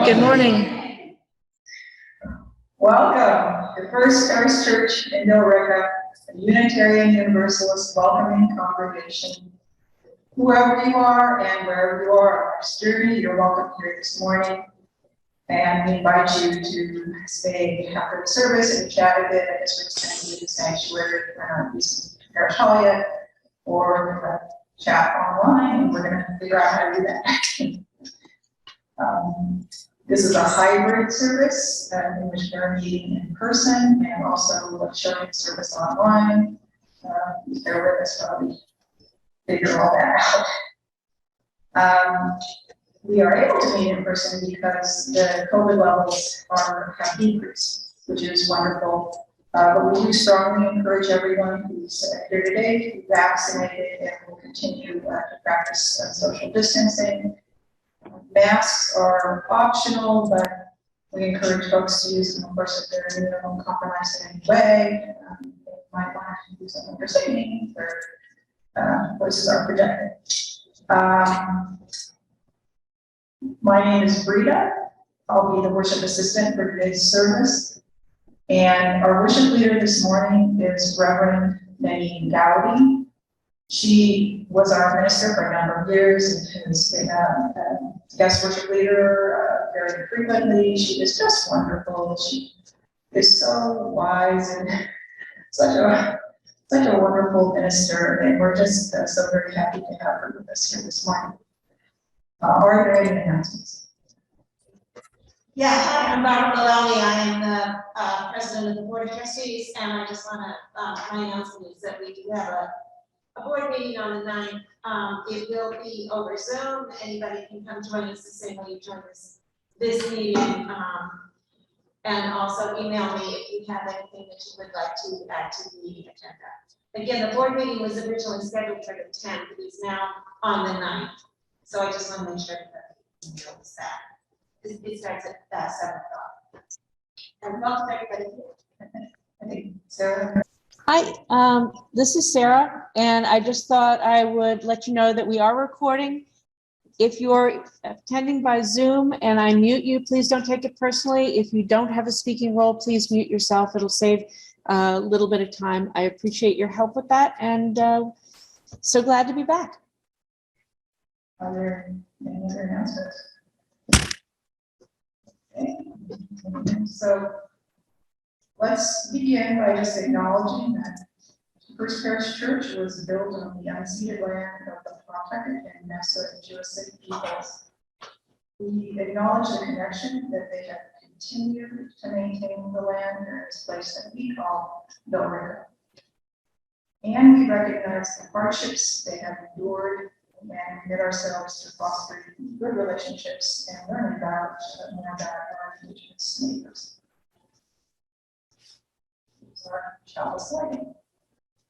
Good morning. Welcome to First Parish Church in Billerica, a Unitarian Universalist welcoming congregation. Whoever you are and wherever you are on this journey, you're welcome here this morning. And we invite you to stay after the service and chat a bit. I guess we're extending the sanctuary. We're not using parish hall yet, or chat online, and we're going to figure out how to do that. This is a hybrid service in which we're meeting in person and also showing service online. Bear with us while we figure all that out. We are able to meet in person because the COVID levels have decreased, which is wonderful. But we do strongly encourage everyone who's here today to be vaccinated and will continue to practice social distancing. Masks are optional, but we encourage folks to use them, of course, if they're immunocompromised in any way. They might want to use them when they're singing or voices are projected. My name is Brita. I'll be the worship assistant for today's service. And our worship leader this morning is Reverend Nannene Gowdy. She was our minister for a number of years and has been a guest worship leader very frequently. She is just wonderful. She is so wise and such a wonderful minister, and we're just so very happy to have her with us here this morning. Are there any announcements? Yeah, hi, I'm Barbara Maloney. I am the president of the Board of Trustees, and I just want to, my announcement is that we do have a board meeting on the 9th. It will be over Zoom. Anybody can come join us the same way you joined this meeting. And also email me if you have anything that you would like to add to the agenda. Again, the board meeting was originally scheduled for the 10th. It is now on the 9th. So I just want to make sure that you know that. It starts at 7 o'clock. And welcome everybody here. I think Sarah. Hi, this is Sarah, and I just thought I would let you know that we are recording. If you're attending by Zoom and I mute you, please don't take it personally. If you don't have a speaking role, please mute yourself. It'll save a little bit of time. I appreciate your help with that, and so glad to be back. Are there any other announcements? Okay. So let's begin by just acknowledging that First Parish Church was built on the unceded land of the Pawtucket and Nassau Jewish peoples. We acknowledge the connection that they have continued to maintain the land in this place that we call Billerica. And we recognize the hardships they have endured and commit ourselves to fostering good relationships and learning about more about our Indigenous neighbors. Our chalice lighting.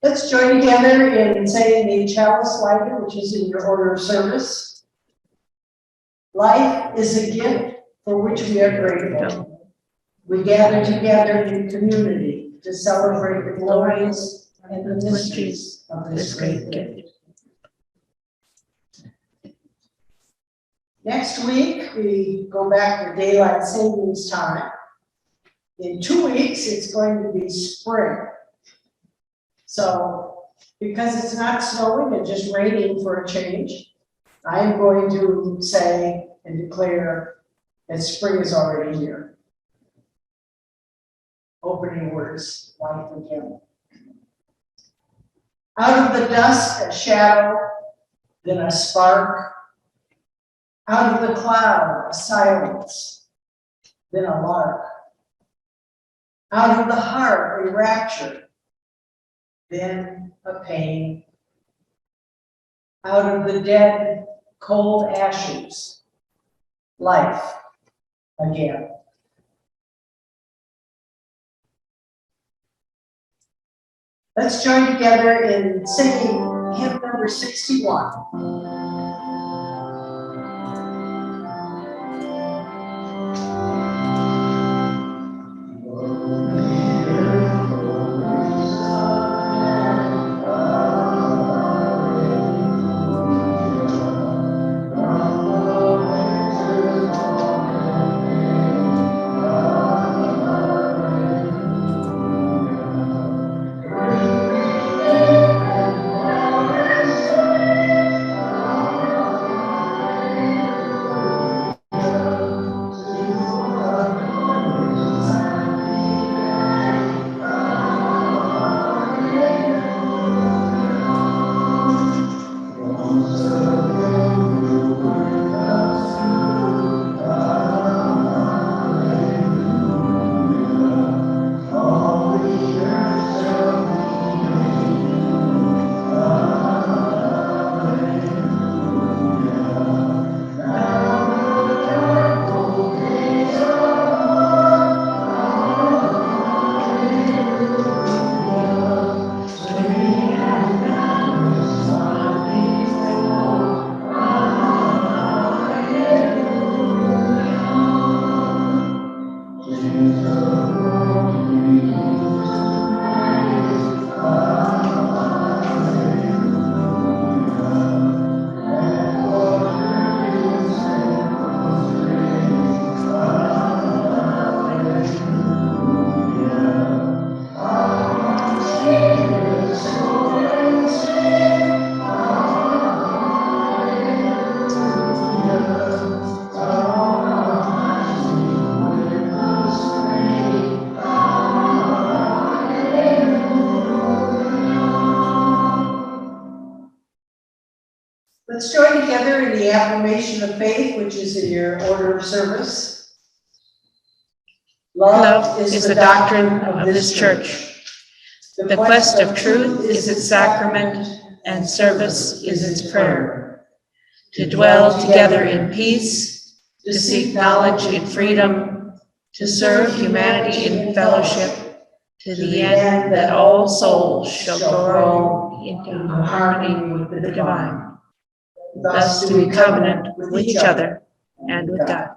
Let's join together in saying the chalice lighting, which is in your order of service. Life is a gift for which we are grateful. We gather together in community to celebrate the glories and the mysteries of this great gift. Next week, we go back to daylight savings time. In 2 weeks, it's going to be spring. So, because it's not snowing and just raining for a change, I am going to say and declare that spring is already here. Opening words, life again. Out of the dust, a shadow, then a spark. Out of the cloud, a silence, then a lark. Out of the heart, a rapture, then a pain. Out of the dead, cold ashes, life again. Let's join together in singing hymn number 61. Let's join together in the affirmation of faith, which is in your order of service. Love is the doctrine of this church. The quest of truth is its sacrament, and service is its prayer. To dwell together in peace, to seek knowledge in freedom, to serve humanity in fellowship, to the end that all souls shall grow into harmony with the divine, thus to be covenant with each other and with God.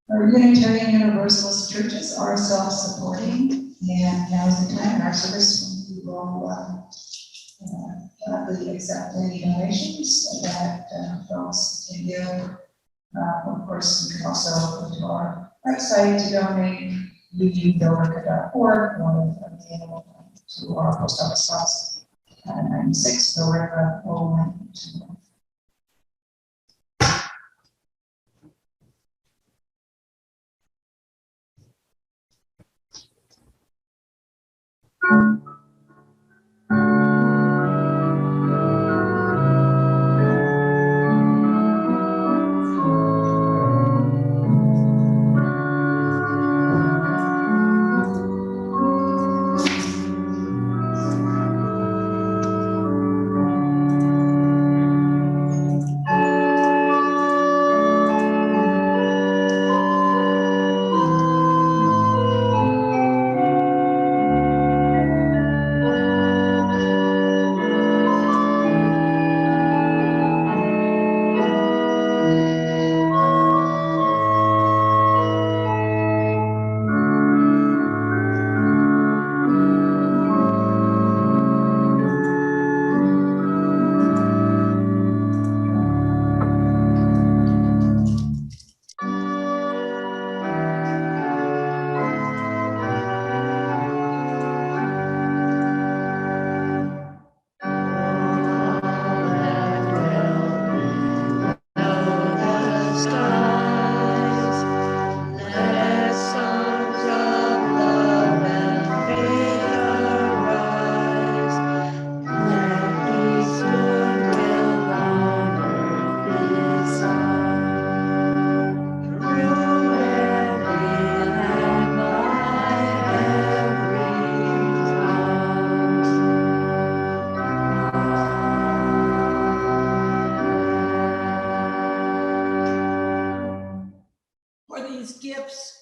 Our Unitarian Universalist churches are self-supporting, and now is the time in our service when we will gladly accept any donations that folks can give. Of course, you can also go to our website to donate, udoverica.org, or to our post office box 96, Villarica 012.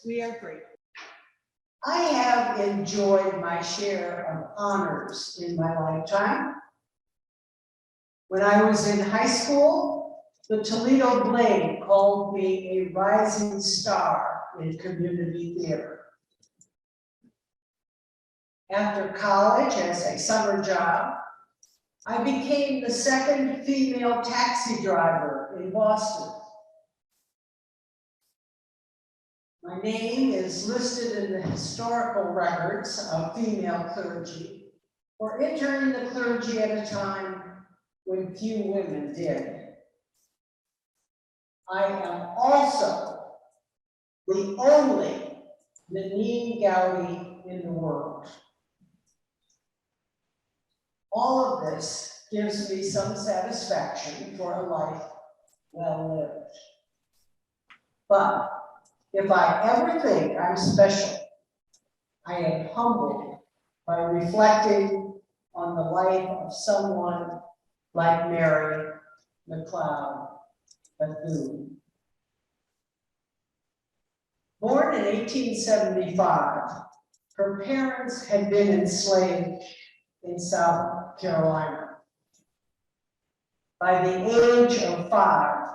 We are grateful. I have enjoyed my share of honors in my lifetime. When I was in high school, the Toledo Blade called me a rising star in community theater. After college, as a summer job, I became the second female taxi driver in Boston. My name is listed in the historical records of female clergy for entering the clergy at a time when few women did. I am also the only Nannene Gowdy in the world. All of this gives me some satisfaction for a life well lived. But if I ever think I'm special, I am humbled by reflecting on the life of someone like Mary McLeod Bethune. Born in 1875, her parents had been enslaved in South Carolina. By the age of 5,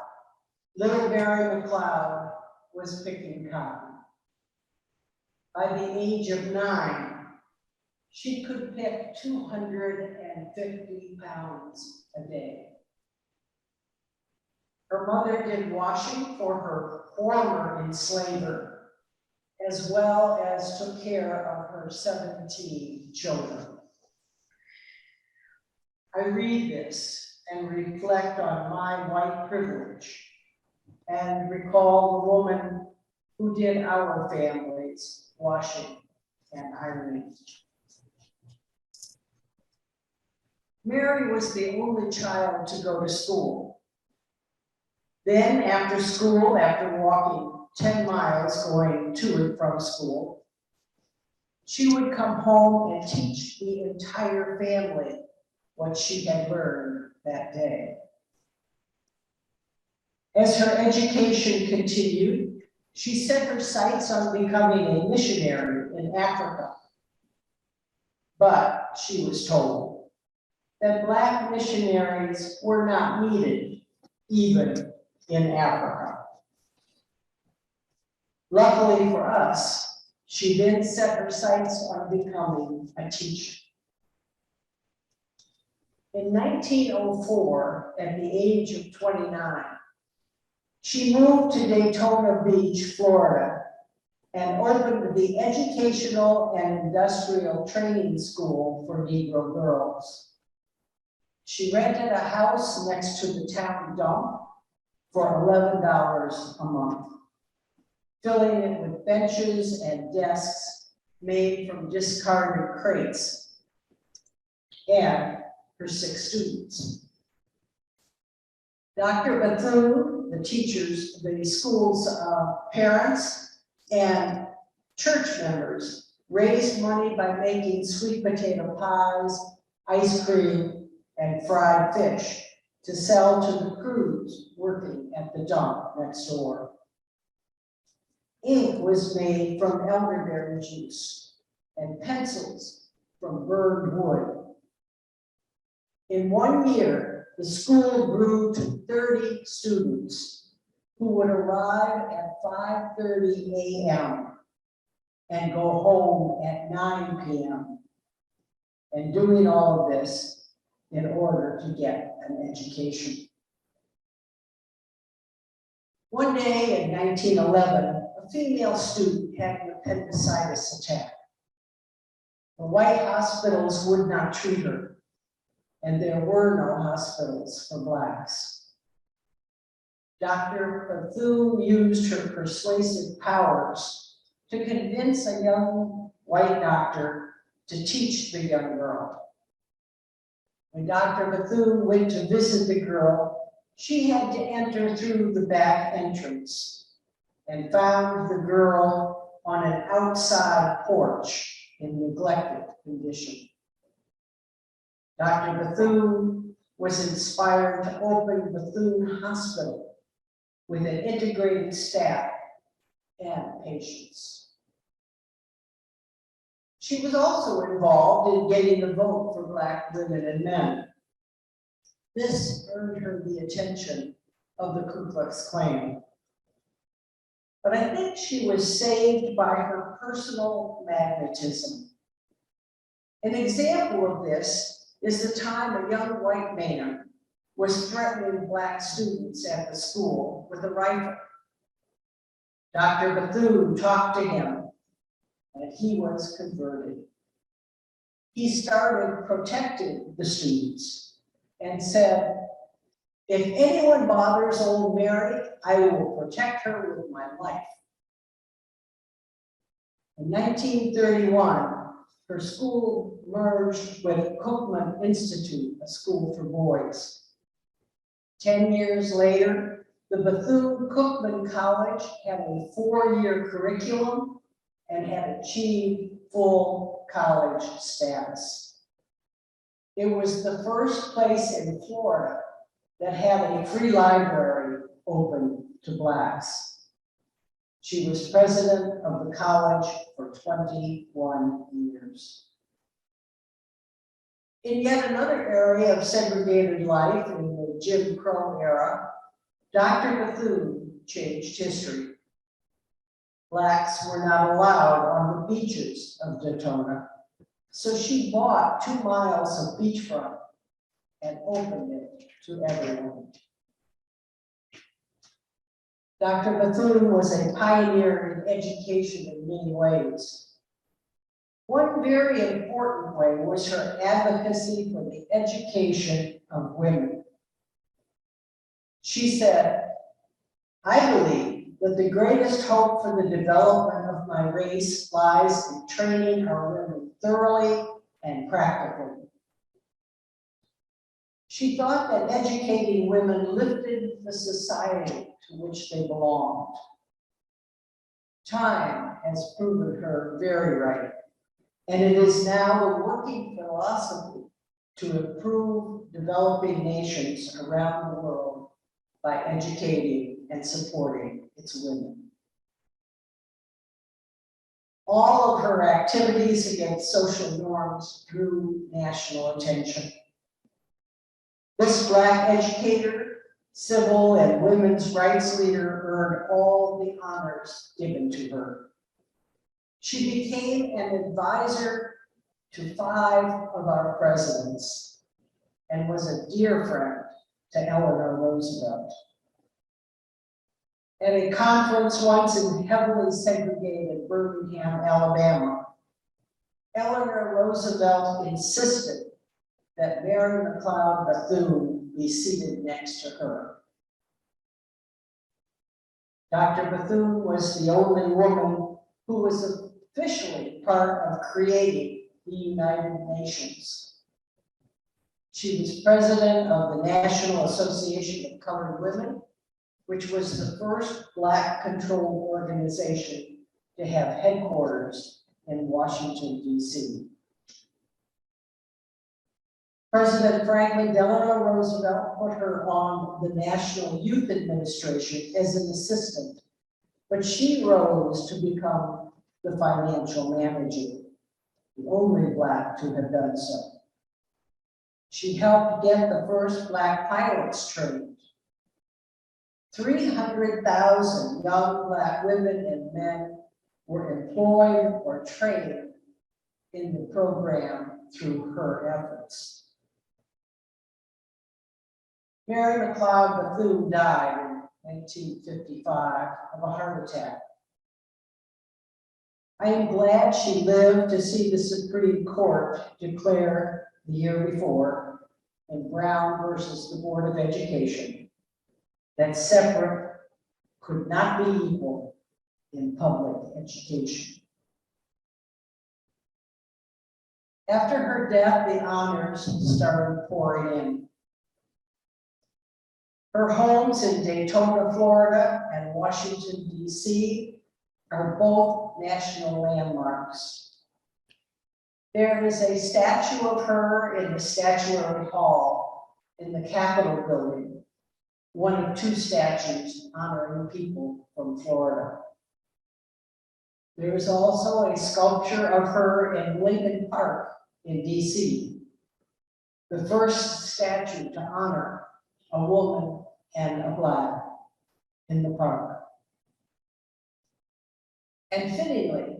little Mary McLeod was picking cotton. By the age of 9, she could pick 250 pounds a day. Her mother did washing for her former enslaver, as well as took care of her 17 children. I read this and reflect on my white privilege and recall the woman who did our family's washing and ironing. Mary was the only child to go to school. Then after school, after walking 10 miles going to and from school, she would come home and teach the entire family what she had learned that day. As her education continued, she set her sights on becoming a missionary in Africa. But she was told that Black missionaries were not needed, even in Africa. Luckily for us, she then set her sights on becoming a teacher. In 1904, at the age of 29, she moved to Daytona Beach, Florida, and opened the Educational and Industrial Training School for Negro girls. She rented a house next to the town dump for $11 a month, filling it with benches and desks made from discarded crates, and her 6 students. Dr. Bethune, the school's parents and church members raised money by making sweet potato pies, ice cream, and fried fish to sell to the crews working at the dump next door. Ink was made from elderberry juice and pencils from burned wood. In 1 year, the school grew to 30 students who would arrive at 5:30 a.m. and go home at 9 p.m. and doing all of this in order to get an education. One day in 1911, a female student had an appendicitis attack. The white hospitals would not treat her, and there were no hospitals for Blacks. Dr. Bethune used her persuasive powers to convince a young white doctor to teach the young girl. When Dr. Bethune went to visit the girl, she had to enter through the back entrance and found the girl on an outside porch in neglected condition. Dr. Bethune was inspired to open Bethune Hospital with an integrated staff and patients. She was also involved in getting the vote for Black women and men. This earned her the attention of the Ku Klux Klan. But I think she was saved by her personal magnetism. An example of this is the time a young white man was threatening Black students at the school with a rifle. Dr. Bethune talked to him, and he was converted. He started protecting the students and said, "If anyone bothers old Mary, I will protect her with my life." In 1931, her school merged with Cookman Institute, a school for boys. 10 years later, the Bethune-Cookman College had a 4-year curriculum and had achieved full college status. It was the first place in Florida that had a free library open to Blacks. She was president of the college for 21 years. In yet another area of segregated life in the Jim Crow era, Dr. Bethune changed history. Blacks were not allowed on the beaches of Daytona, so she bought 2 miles of beachfront and opened it to everyone. Dr. Bethune was a pioneer in education in many ways. One very important way was her advocacy for the education of women. She said, "I believe that the greatest hope for the development of my race lies in training our women thoroughly and practically." She thought that educating women lifted the society to which they belonged. Time has proven her very right, and it is now the working philosophy to improve developing nations around the world by educating and supporting its women. All of her activities against social norms drew national attention. This Black educator, civil and women's rights leader earned all the honors given to her. She became an advisor to 5 of our presidents and was a dear friend to Eleanor Roosevelt. At a conference once in heavily segregated Birmingham, Alabama, Eleanor Roosevelt insisted that Mary McLeod Bethune be seated next to her. Dr. Bethune was the only woman who was officially part of creating the United Nations. She was president of the National Association of Colored Women, which was the first Black-controlled organization to have headquarters in Washington, D.C. President Franklin Delano Roosevelt put her on the National Youth Administration as an assistant, but she rose to become the financial manager, the only Black to have done so. She helped get the first Black pilots trained. 300,000 young Black women and men were employed or trained in the program through her efforts. Mary McLeod Bethune died in 1955 of a heart attack. I am glad she lived to see the Supreme Court declare the year before in Brown versus the Board of Education that separate could not be equal in public education. After her death, the honors started pouring in. Her homes in Daytona, Florida and Washington, D.C. are both national landmarks. There is a statue of her in the Statuary Hall in the Capitol building, one of 2 statues honoring people from Florida. There is also a sculpture of her in Lincoln Park in D.C. the first statue to honor a woman and a Black in the park. And fittingly,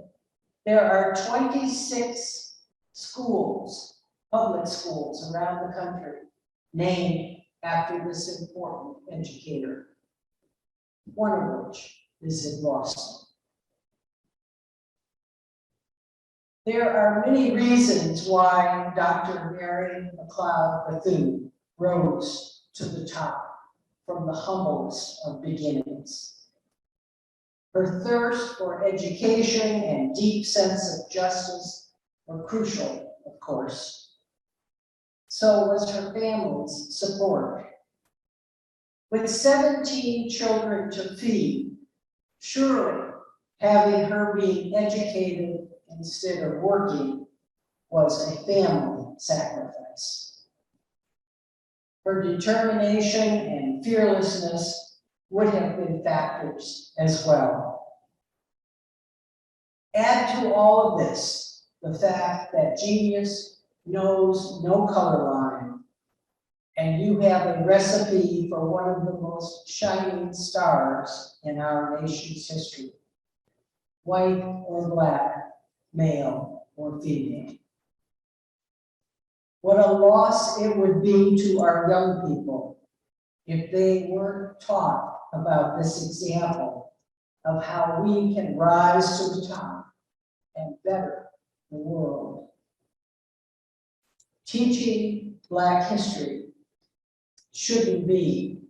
there are 26 schools, public schools around the country named after this important educator, one of which is in Boston. There are many reasons why Dr. Mary McLeod Bethune rose to the top from the humblest of beginnings. Her thirst for education and deep sense of justice were crucial, of course. So was her family's support. With 17 children to feed, surely having her being educated instead of working was a family sacrifice. Her determination and fearlessness would have been factors as well. Add to all of this the fact that genius knows no color line, and you have a recipe for one of the most shining stars in our nation's history, white or Black, male or female. What a loss it would be to our young people if they weren't taught about this example of how we can rise to the top and better the world. Teaching Black history shouldn't be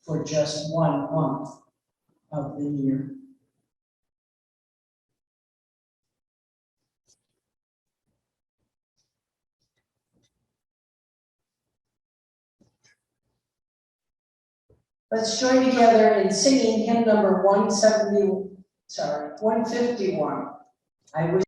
for just 1 month of the year. Let's join together in singing hymn number 151. I wish.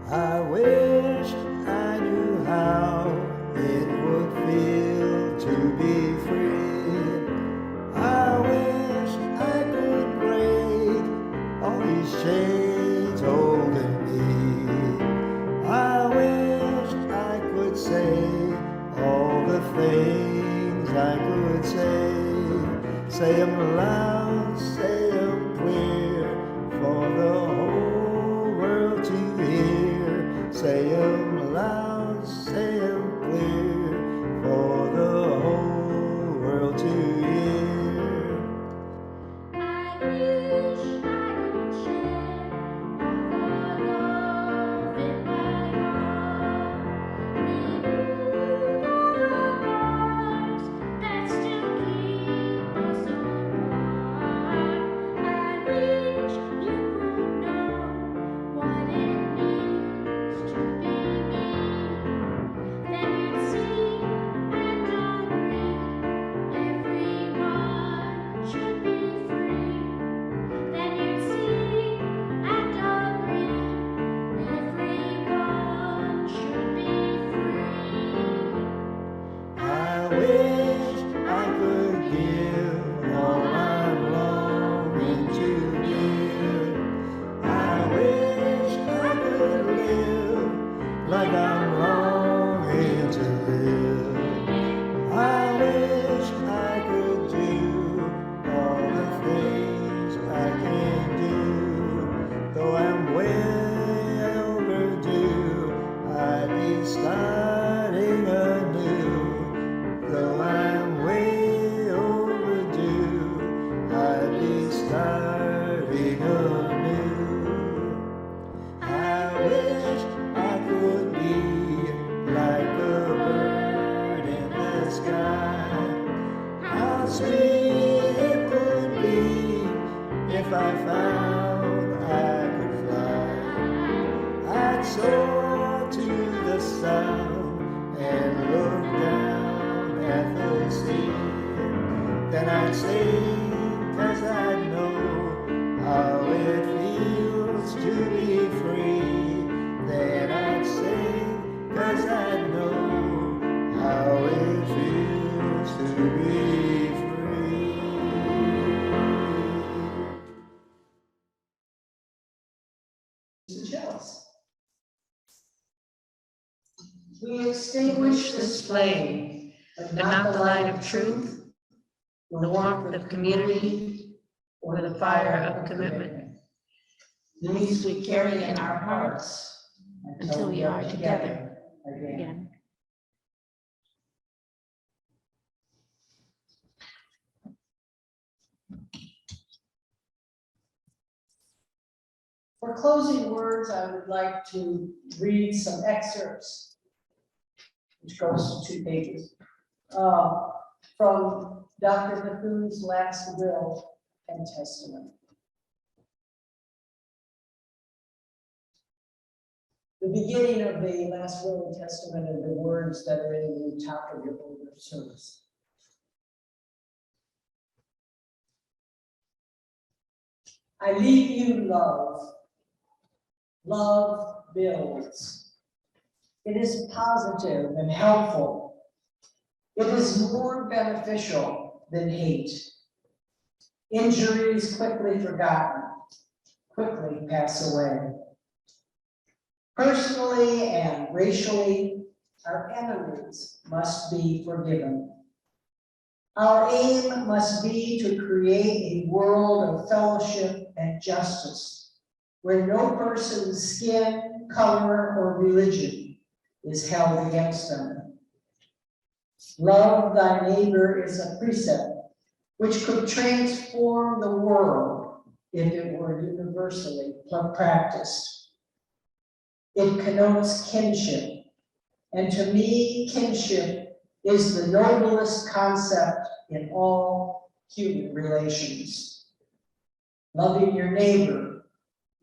I wish I knew how it would feel to be free. I wish I could break all these chains holding me. I wish I could say all the things I could say them loud, say them clear, for the whole world to hear. Say them loud, say them clear, for the whole world to hear. I wish I could share all the love in my heart, remove all the bars that still keep us apart. I wish you could know what it means to be me. Then you'd see and agree everyone should be free. Then you'd see and agree everyone should be free. I wish I could give all I'm longing to give. I wish I could live like I'm longing to live. I wish I could do all the things I can do. Though I'm way overdue, I'd be starting anew. Though I'm way overdue, I'd be starting anew. I wish I could be like a bird in the sky. How sweet it could be if I found I could fly. I'd soar to the sun and look down at the sea. Then I'd sing 'cause I know how it feels to be free. Then I'd sing 'cause I know how it feels to be free. We extinguish this flame, but not the light of truth, the warmth of community, or the fire of commitment. These we carry in our hearts until we are together again. For closing words, I would like to read some excerpts, which goes to 2 pages, from Dr. Bethune's last will and testament. The beginning of the last will and testament are the words that are in the top of your order of service. I leave you love. Love builds. It is positive and helpful. It is more beneficial than hate. Injuries quickly forgotten, quickly pass away. Personally and racially, our enemies must be forgiven. Our aim must be to create a world of fellowship and justice, where no person's skin, color, or religion is held against them. Love thy neighbor is a precept which could transform the world if it were universally practiced. It connotes kinship, and to me, kinship is the noblest concept in all human relations. Loving your neighbor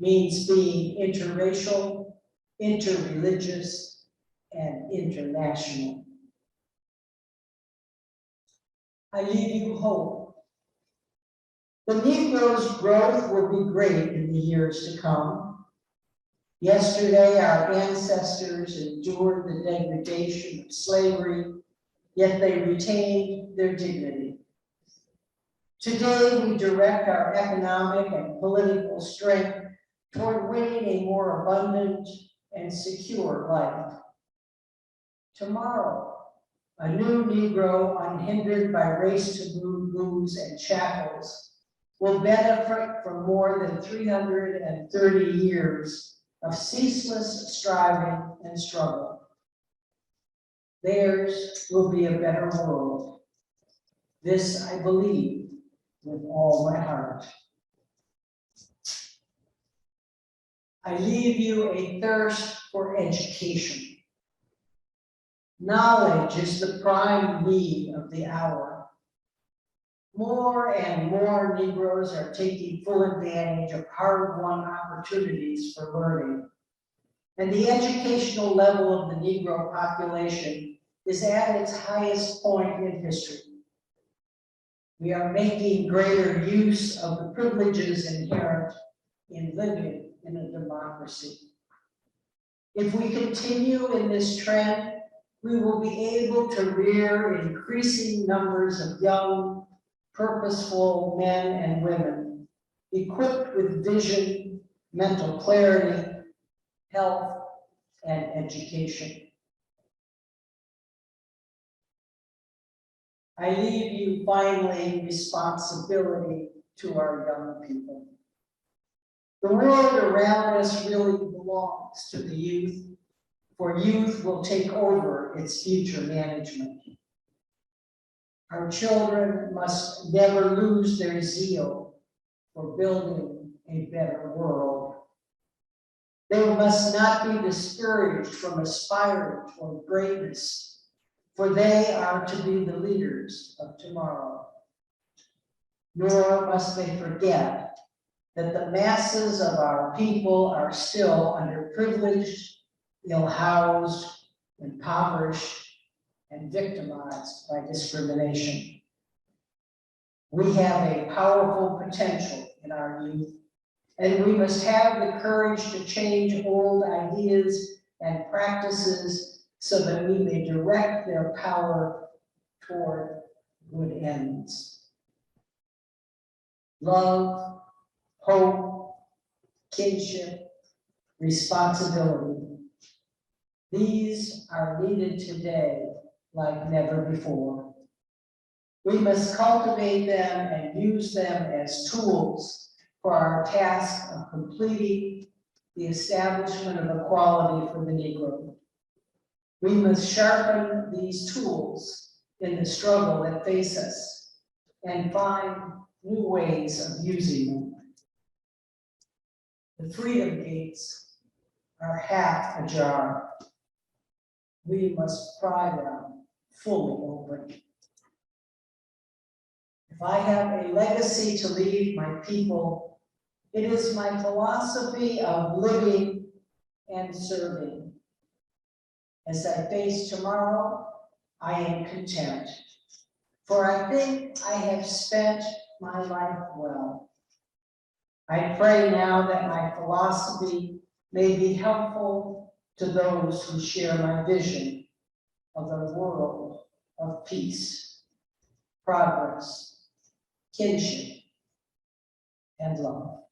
means being interracial, interreligious, and international. I leave you hope. The Negro's growth will be great in the years to come. Yesterday, our ancestors endured the degradation of slavery, yet they retained their dignity. Today, we direct our economic and political strength toward winning a more abundant and secure life. Tomorrow, a new Negro, unhindered by race taboos and shackles, will benefit from more than 330 years of ceaseless striving and struggle. Theirs will be a better world. This I believe with all my heart. I leave you a thirst for education. Knowledge is the prime need of the hour. More and more Negroes are taking full advantage of hard-won opportunities for learning. And the educational level of the Negro population is at its highest point in history. We are making greater use of the privileges inherent in living in a democracy. If we continue in this trend, we will be able to rear increasing numbers of young, purposeful men and women, equipped with vision, mental clarity, health, and education. I leave you finally responsibility to our young people. The world around us really belongs to the youth, for youth will take over its future management. Our children must never lose their zeal for building a better world. They must not be discouraged from aspiring toward greatness, for they are to be the leaders of tomorrow. Nor must they forget that the masses of our people are still underprivileged, ill-housed, impoverished, and victimized by discrimination. We have a powerful potential in our youth, and we must have the courage to change old ideas and practices so that we may direct their power toward good ends. Love, hope, kinship, responsibility. These are needed today like never before. We must cultivate them and use them as tools for our task of completing the establishment of equality for the Negro. We must sharpen these tools in the struggle that faces us and find new ways of using them. The freedom gates are half ajar. We must pry them fully open. If I have a legacy to leave my people, it is my philosophy of living and serving. As I face tomorrow, I am content, for I think I have spent my life well. I pray now that my philosophy may be helpful to those who share my vision of a world of peace, progress, kinship, and love.